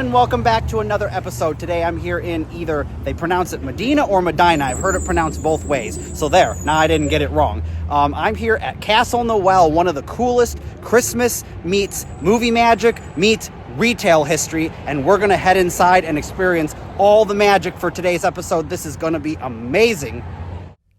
and welcome back to another episode. Today I'm here in either, they pronounce it Medina or Medina. I've heard it pronounced both ways. So there, now I didn't get it wrong. I'm here at Castle Noel, one of the coolest Christmas meets movie magic meets retail history, and we're going to head inside and experience all the magic for today's episode. This is going to be amazing.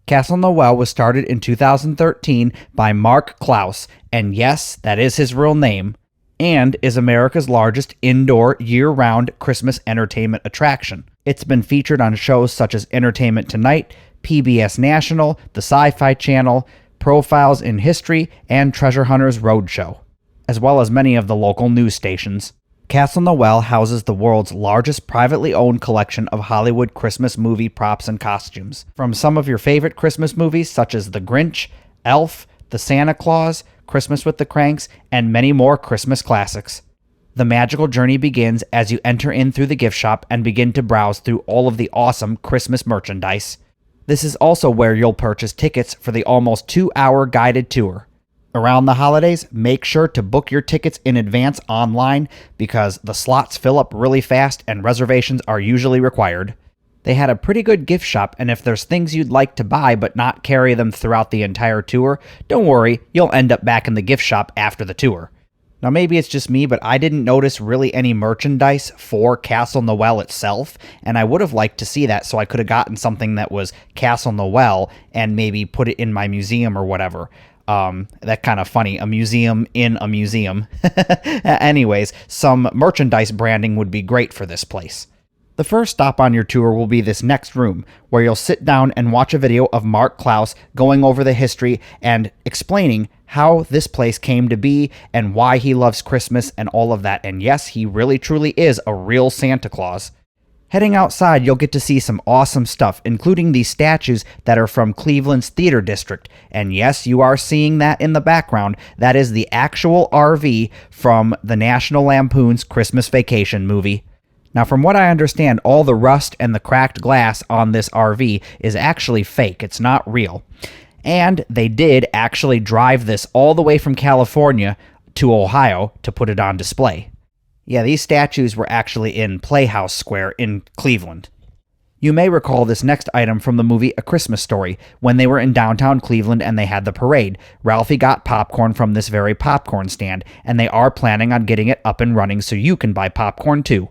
Castle Noel was started in 2013 by Mark Klaus, and yes, that is his real name, and is America's largest indoor year-round Christmas entertainment attraction. It's been featured on shows such as Entertainment Tonight, PBS National, the Sci-Fi Channel, Profiles in History, and Treasure Hunters Roadshow, as well as many of the local news stations. Castle Noel houses the world's largest privately owned collection of Hollywood Christmas movie props and costumes, from some of your favorite Christmas movies such as The Grinch, Elf, The Santa Claus, Christmas with the Cranks, and many more Christmas classics. The magical journey begins as you enter in through the gift shop and begin to browse through all of the awesome Christmas merchandise. This is also where you'll purchase tickets for the almost 2-hour guided tour. Around the holidays, make sure to book your tickets in advance online because the slots fill up really fast and reservations are usually required. They had a pretty good gift shop, and if there's things you'd like to buy but not carry them throughout the entire tour, don't worry, you'll end up back in the gift shop after the tour. Now maybe it's just me, but I didn't notice really any merchandise for Castle Noel itself, and I would have liked to see that so I could have gotten something that was Castle Noel and maybe put it in my museum or whatever. That kind of funny, a museum in a museum. Anyways, some merchandise branding would be great for this place. The first stop on your tour will be this next room, where you'll sit down and watch a video of Mark Klaus going over the history and explaining how this place came to be and why he loves Christmas and all of that. And yes, he really truly is a real Santa Claus. Heading outside, you'll get to see some awesome stuff, including these statues that are from Cleveland's Theater District. And yes, you are seeing that in the background. That is the actual RV from the National Lampoon's Christmas Vacation movie. Now, from what I understand, all the rust and the cracked glass on this RV is actually fake. It's not real. And they did actually drive this all the way from California to Ohio to put it on display. Yeah, these statues were actually in Playhouse Square in Cleveland. You may recall this next item from the movie A Christmas Story. When they were in downtown Cleveland and they had the parade, Ralphie got popcorn from this very popcorn stand, and they are planning on getting it up and running so you can buy popcorn too.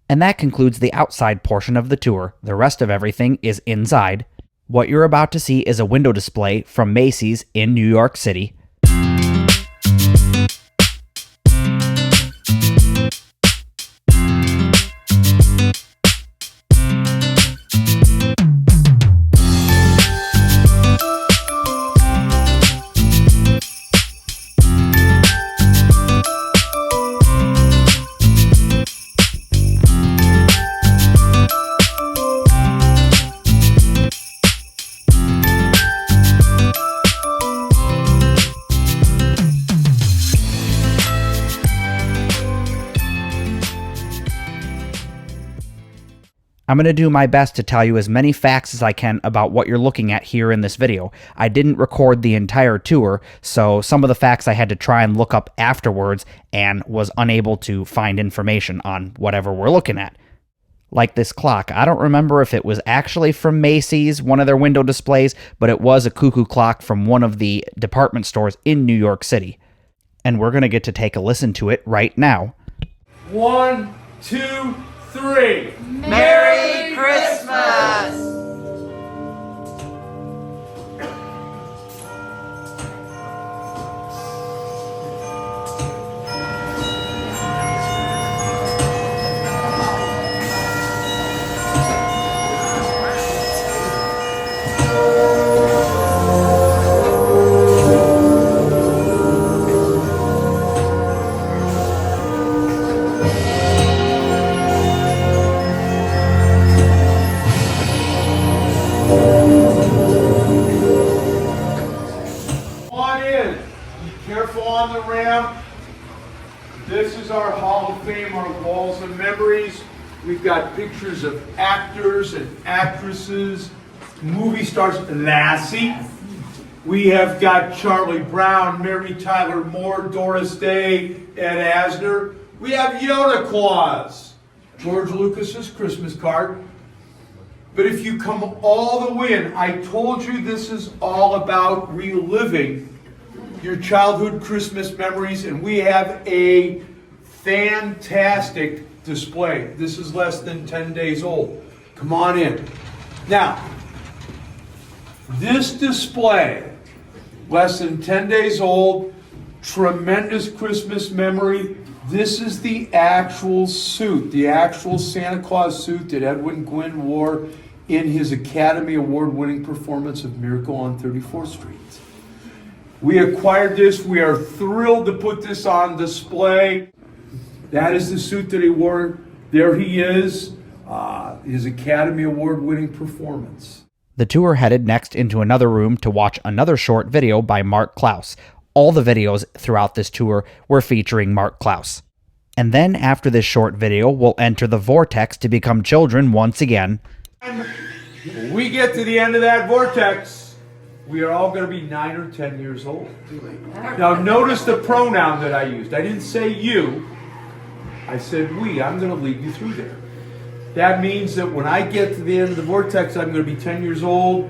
And that concludes the outside portion of the tour. The rest of everything is inside. What you're about to see is a window display from Macy's in New York City. I'm going to do my best to tell you as many facts as I can about what you're looking at here in this video. I didn't record the entire tour, so some of the facts I had to try and look up afterwards and was unable to find information on whatever we're looking at. Like this clock. I don't remember if it was actually from Macy's, one of their window displays, but it was a cuckoo clock from one of the department stores in New York City. And we're going to get to take a listen to it right now. 1, 2, 3. Merry Christmas! On the ramp. This is our Hall of Fame, our walls of memories. We've got pictures of actors and actresses, movie stars, Lassie. We have got Charlie Brown, Mary Tyler Moore, Doris Day, Ed Asner. We have Yoda Claus. George Lucas's Christmas card. But if you come all the way in, I told you this is all about reliving your childhood Christmas memories, and we have a fantastic display. This is less than 10 days old. Come on in. Now, this display, less than 10 days old, tremendous Christmas memory. This is the actual suit, the actual Santa Claus suit that Edwin Gwynn wore in his Academy Award-winning performance of Miracle on 34th Street. We acquired this. We are thrilled to put this on display. That is the suit that he wore. There he is, his Academy Award-winning performance. The tour headed next into another room to watch another short video by Mark Klaus. All the videos throughout this tour were featuring Mark Klaus. And then after this short video, we'll enter the vortex to become children once again. When we get to the end of that vortex, we are all going to be 9 or 10 years old. Now notice the pronoun that I used. I didn't say you. I said we. I'm going to lead you through there. That means that when I get to the end of the vortex, I'm going to be 10 years old.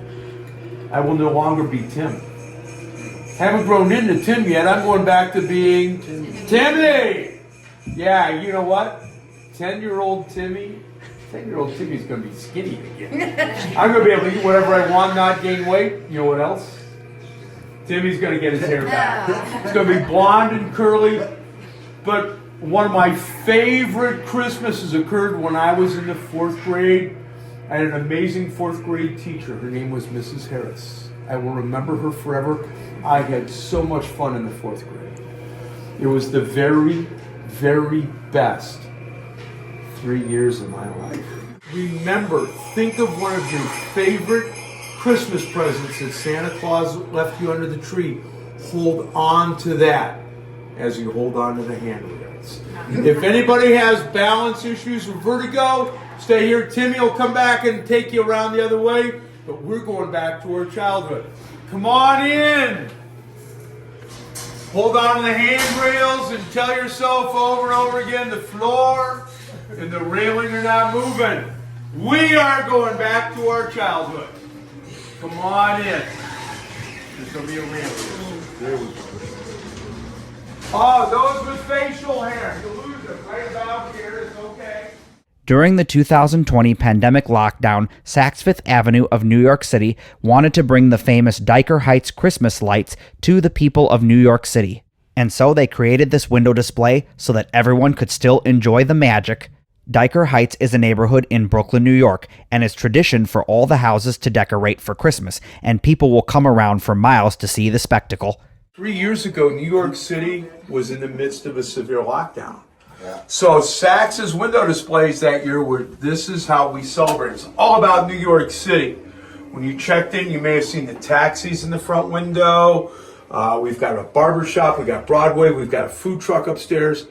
I will no longer be Tim. Haven't grown into Tim yet. I'm going back to being Timmy. Yeah, you know what? 10-year-old Timmy. 10-year-old Timmy's going to be skinny again. I'm going to be able to eat whatever I want, not gain weight. You know what else? Timmy's going to get his hair back. It's going to be blonde and curly. But one of my favorite Christmases occurred when I was in the 4th grade. I had an amazing 4th grade teacher. Her name was Mrs. Harris. I will remember her forever. I had so much fun in the 4th grade. It was the very, very best 3 years of my life. Remember, think of one of your favorite Christmas presents that Santa Claus left you under the tree. Hold on to that as you hold on to the handrails. If anybody has balance issues or vertigo, stay here. Timmy will come back and take you around the other way, but we're going back to our childhood. Come on in. Hold on to the handrails and tell yourself over and over again, the floor and the railing are not moving. We are going back to our childhood. Come on in. There's going to be a railing. There we go. Oh, those with facial hair, you lose it right about here. It's okay. During the 2020 pandemic lockdown, Saks Fifth Avenue of New York City wanted to bring the famous Dyker Heights Christmas lights to the people of New York City. And so they created this window display so that everyone could still enjoy the magic. Dyker Heights is a neighborhood in Brooklyn, New York, and it's tradition for all the houses to decorate for Christmas, and people will come around for miles to see the spectacle. 3 years ago, New York City was in the midst of a severe lockdown. So Saks' window displays that year were, this is how we celebrate. It's all about New York City. When you checked in, you may have seen the taxis in the front window. We've got a barber shop, we've got Broadway, we've got a food truck upstairs.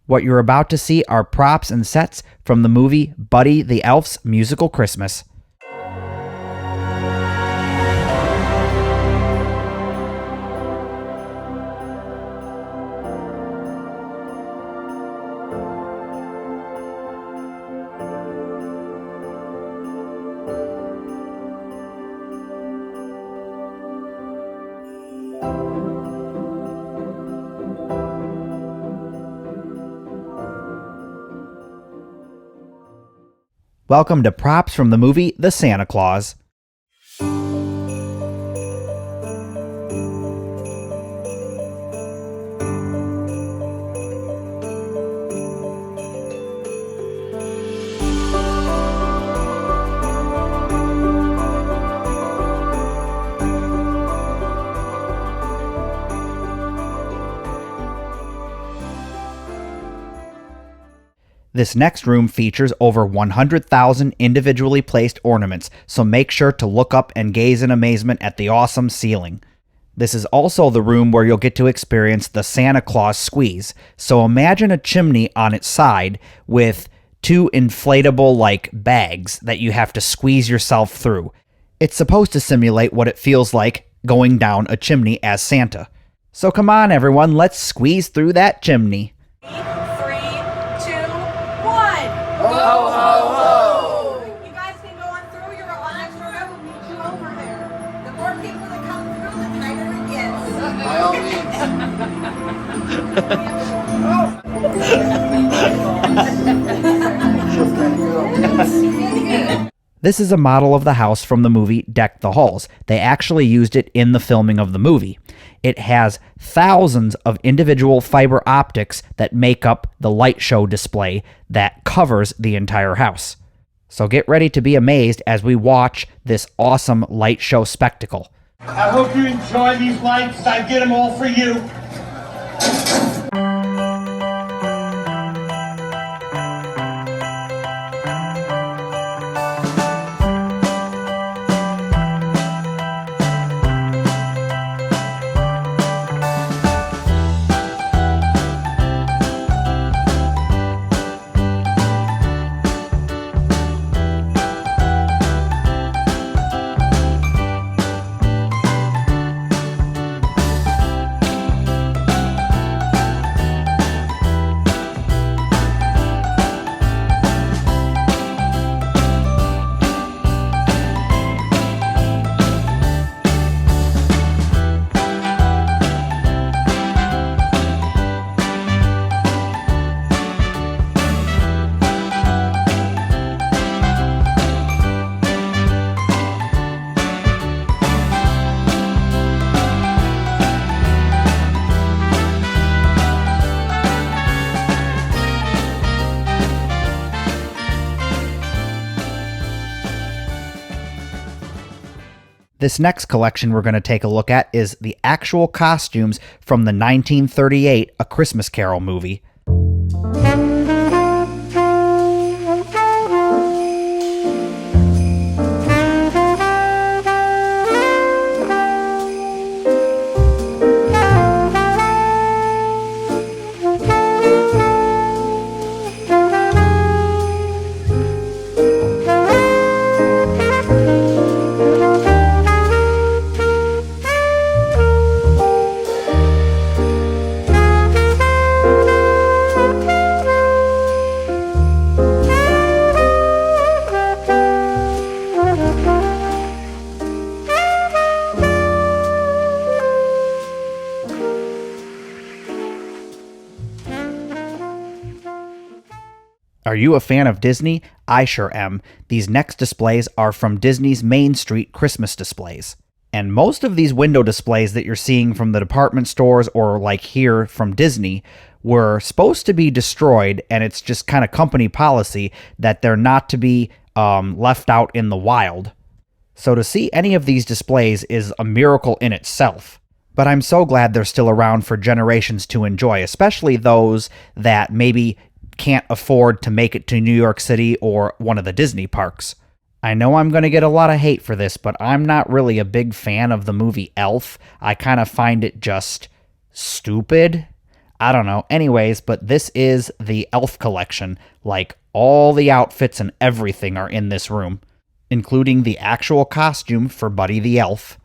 What you're about to see are props and sets from the movie Buddy the Elf's Musical Christmas. Welcome to props from the movie The Santa Claus. This next room features over 100,000 individually placed ornaments, so make sure to look up and gaze in amazement at the awesome ceiling. This is also the room where you'll get to experience the Santa Claus squeeze, so imagine a chimney on its side with two inflatable bags that you have to squeeze yourself through. It's supposed to simulate what it feels like going down a chimney as Santa. So come on everyone, let's squeeze through that chimney. Ho, ho, ho! You guys can go on through. Your extra row will meet you over there. The more people that come through, the tighter it gets. By all means. This is a model of the house from the movie Deck the Halls. They actually used it in the filming of the movie. It has thousands of individual fiber optics that make up the light show display that covers the entire house. So get ready to be amazed as we watch this awesome light show spectacle. I hope you enjoy these lights. I get them all for you. This next collection we're going to take a look at is the actual costumes from the 1938 A Christmas Carol movie. Are you a fan of Disney? I sure am. These next displays are from Disney's Main Street Christmas displays. And most of these window displays that you're seeing from the department stores or like here from Disney were supposed to be destroyed, and it's just kind of company policy that they're not to be left out in the wild. So to see any of these displays is a miracle in itself. But I'm so glad they're still around for generations to enjoy, especially those that maybe can't afford to make it to New York City or one of the Disney parks. I know I'm going to get a lot of hate for this, but I'm not really a big fan of the movie Elf. I kind of find it just stupid. I don't know. Anyways, but this is the Elf collection. Like, all the outfits and everything are in this room, including the actual costume for Buddy the Elf.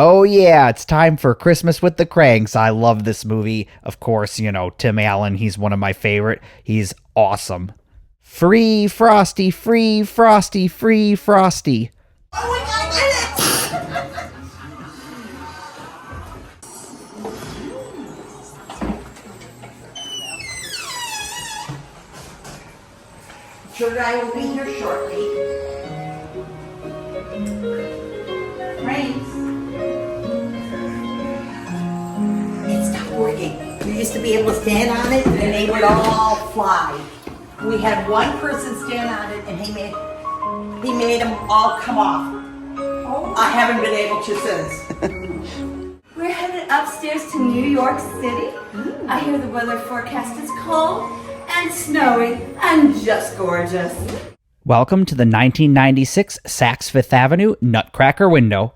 Oh yeah, it's time for Christmas with the Cranks. I love this movie. Of course, you know, Tim Allen, he's one of my favorite. He's awesome. Free Frosty, free Frosty, free Frosty. Oh my God, get it! Sure, I will be here shortly. Brains. It stopped working. We used to be able to stand on it and they would all fly. We had one person stand on it and he made them all come off. I haven't been able to since. We're headed upstairs to New York City. I hear the weather forecast is cold and snowy and just gorgeous. Welcome to the 1996 Saks Fifth Avenue Nutcracker window.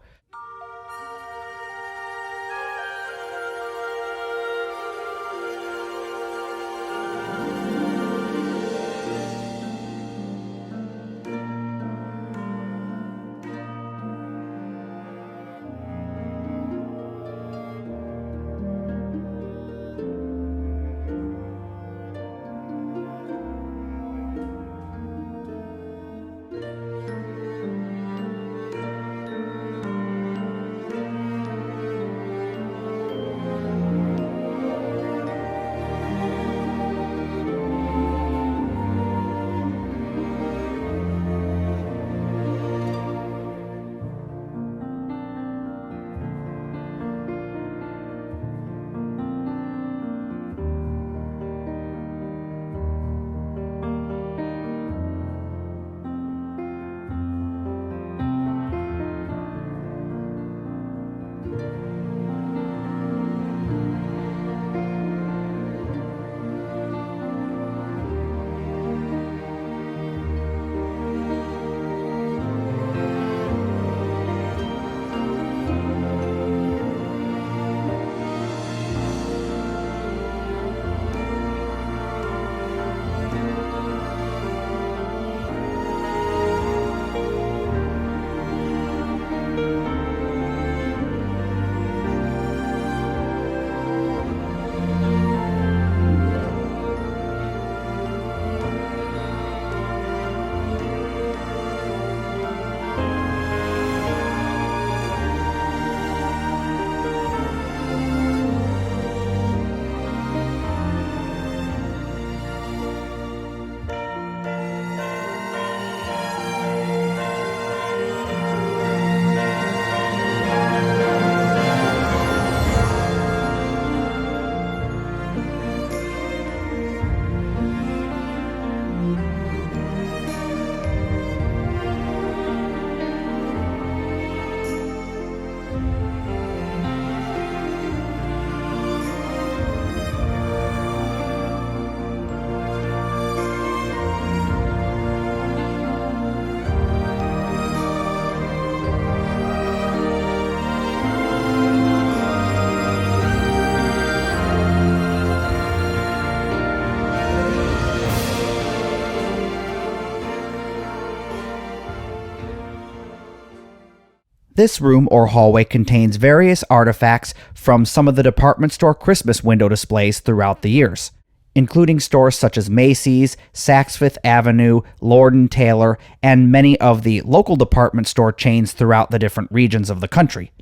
This room or hallway contains various artifacts from some of the department store Christmas window displays throughout the years, including stores such as Macy's, Saks Fifth Avenue, Lord & Taylor, and many of the local department store chains throughout the different regions of the country.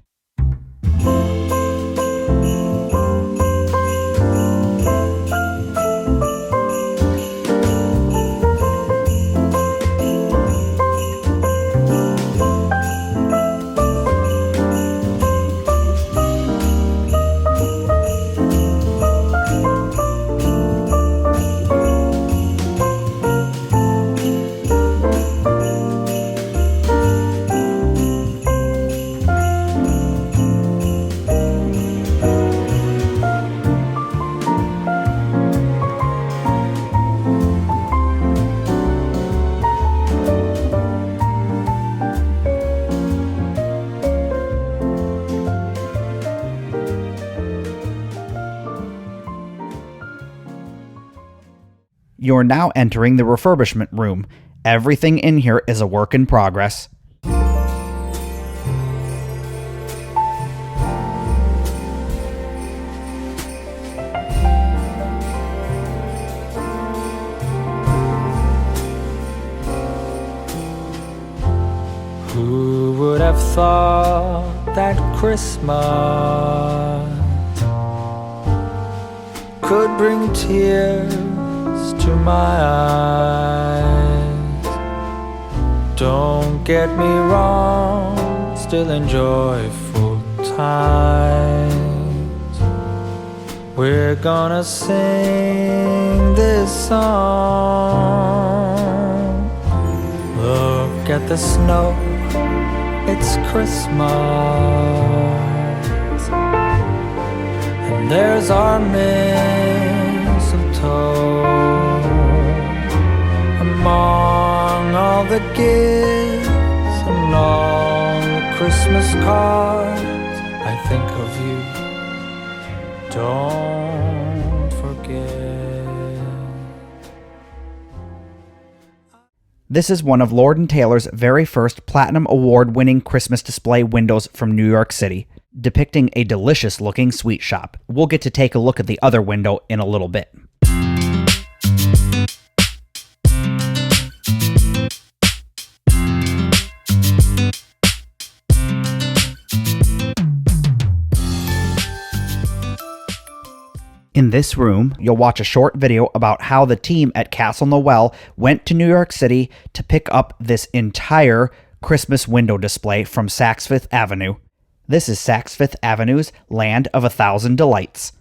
You're now entering the refurbishment room. Everything in here is a work in progress. thought that Christmas could bring tears to my eyes. Don't get me wrong, still enjoyful times. We're gonna sing this song. Look at the snow, it's Christmas. And there's our mistletoe. Among all the gifts and all the Christmas cards, I think of you. Don't forget. This is one of Lord & Taylor's very first Platinum Award-winning Christmas display windows from New York City, depicting a delicious-looking sweet shop. We'll get to take a look at the other window in a little bit. In this room, you'll watch a short video about how the team at Castle Noel went to New York City to pick up this entire Christmas window display from Saks Fifth Avenue. This is Saks Fifth Avenue's Land of 1,000 Delights.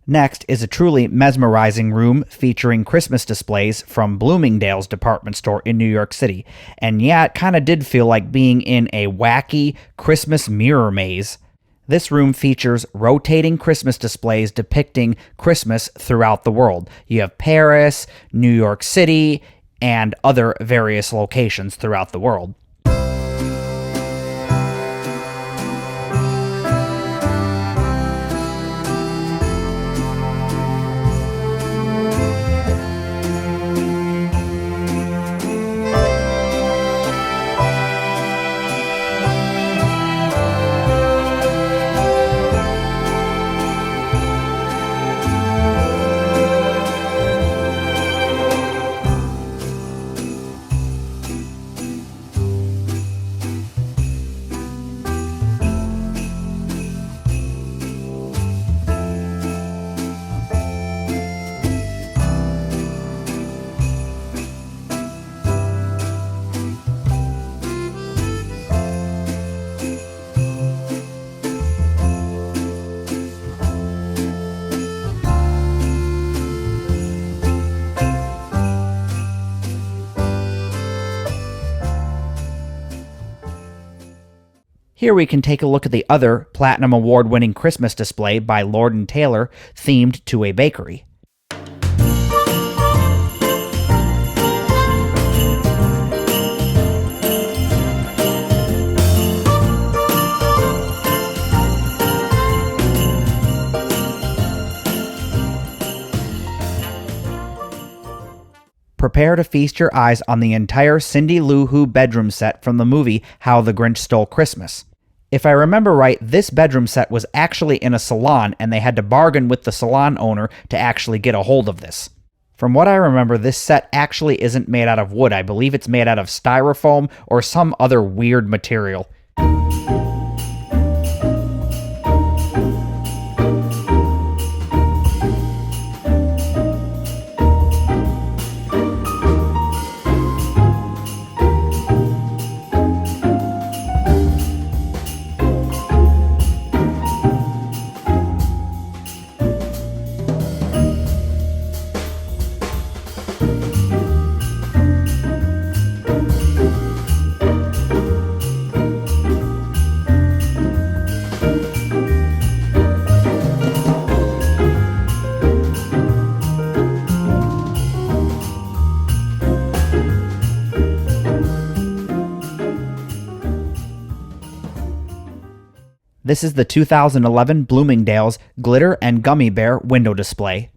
Next is a truly mesmerizing room featuring Christmas displays from Bloomingdale's department store in New York City. And yeah, it kind of did feel like being in a wacky Christmas mirror maze. This room features rotating Christmas displays depicting Christmas throughout the world. You have Paris, New York City, and other various locations throughout the world. Here we can take a look at the other Platinum Award-winning Christmas display by Lord & Taylor themed to a bakery. Prepare to feast your eyes on the entire Cindy Lou Who bedroom set from the movie How the Grinch Stole Christmas. If I remember right, this bedroom set was actually in a salon, and they had to bargain with the salon owner to actually get a hold of this. From what I remember, this set actually isn't made out of wood. I believe it's made out of styrofoam or some other weird material. This is the 2011 Bloomingdale's Glitter and Gummy Bear window display.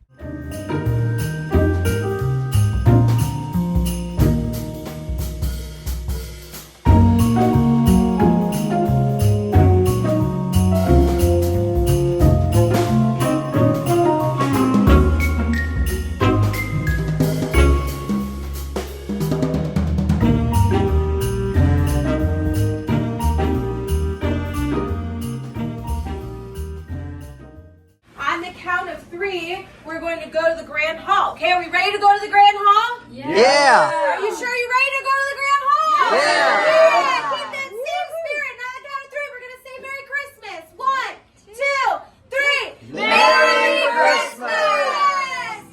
On the count of 3, we're going to go to the Grand Hall. Okay, are we ready to go to the Grand Hall? Yeah! Are you sure you're ready to go to the Grand Hall? Yeah! Keep that same spirit. Now on the count of 3, we're going to say Merry Christmas. 1, 2, 3. Merry Christmas!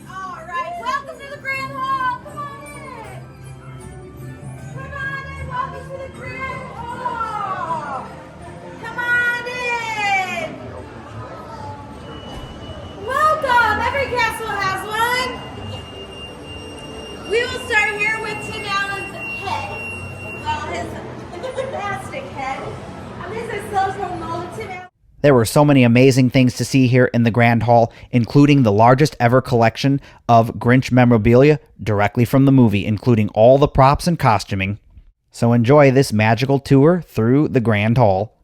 All right, welcome to the Grand Hall. Come on in. Come on in. Welcome to the Grand Hall. Come on in. Welcome! Every castle has one. We will start here with Tim Allen's head. Well, his plastic head. This is silicone molded Tim Allen. There were so many amazing things to see here in the Grand Hall, including the largest ever collection of Grinch memorabilia directly from the movie, including all the props and costuming. So enjoy this magical tour through the Grand Hall.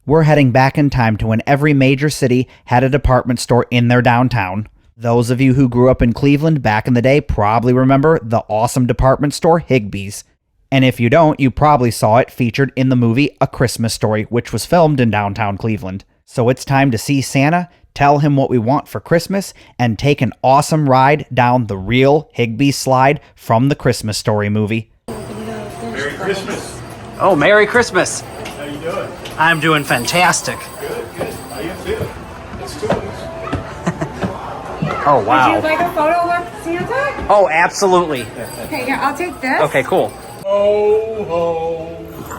We're heading back in time to when every major city had a department store in their downtown. Those of you who grew up in Cleveland back in the day probably remember the awesome department store Higbee's. And if you don't, you probably saw it featured in the movie A Christmas Story, which was filmed in downtown Cleveland. So it's time to see Santa, tell him what we want for Christmas, and take an awesome ride down the real Higbee's slide from the Christmas Story movie. Christmas. Oh, Merry Christmas. How you doing? I'm doing fantastic. Good, good. I am too. Let's do this. Oh, Would you wow. like a photo with Santa? Oh, absolutely. Okay, here, I'll take this. Okay, cool. Ho, ho.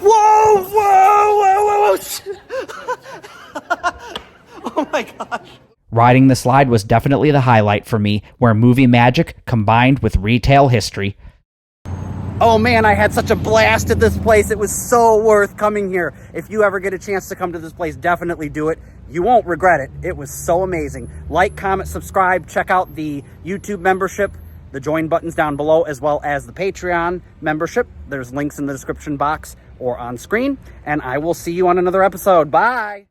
Whoa, whoa, whoa, whoa, whoa. Oh my gosh. Riding the slide was definitely the highlight for me, where movie magic combined with retail history. Oh man, I had such a blast at this place. It was so worth coming here. If you ever get a chance to come to this place, definitely do it. You won't regret it. It was so amazing. Like, comment, subscribe, check out the YouTube membership, the join buttons down below, as well as the Patreon membership. There's links in the description box or on screen. And I will see you on another episode. Bye.